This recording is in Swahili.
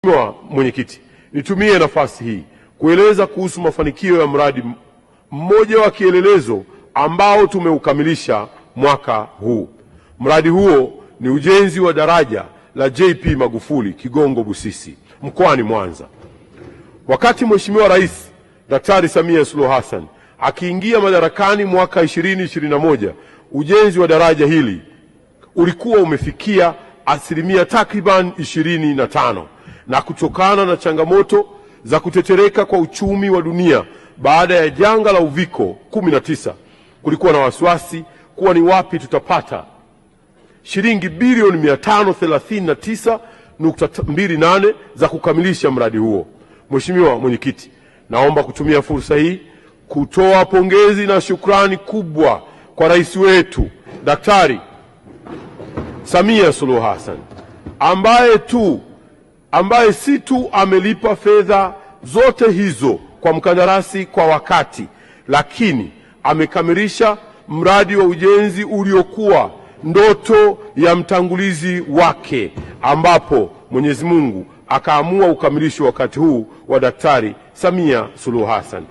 Mheshimiwa Mwenyekiti, nitumie nafasi hii kueleza kuhusu mafanikio ya mradi mmoja wa kielelezo ambao tumeukamilisha mwaka huu. Mradi huo ni ujenzi wa daraja la JP Magufuli Kigongo Busisi mkoani Mwanza. Wakati Mheshimiwa Rais Daktari Samia Suluhu Hassan akiingia madarakani mwaka 2021, ujenzi wa daraja hili ulikuwa umefikia asilimia takriban 25, na kutokana na changamoto za kutetereka kwa uchumi wa dunia baada ya janga la Uviko 19, kulikuwa na wasiwasi kuwa ni wapi tutapata shilingi bilioni 539.28 za kukamilisha mradi huo. Mheshimiwa Mwenyekiti, naomba kutumia fursa hii kutoa pongezi na shukrani kubwa kwa rais wetu Daktari Samia Suluhu Hassan ambaye si tu amelipa fedha zote hizo kwa mkandarasi kwa wakati, lakini amekamilisha mradi wa ujenzi uliokuwa ndoto ya mtangulizi wake, ambapo Mwenyezi Mungu akaamua ukamilisho wakati huu wa Daktari Samia Suluhu Hassan.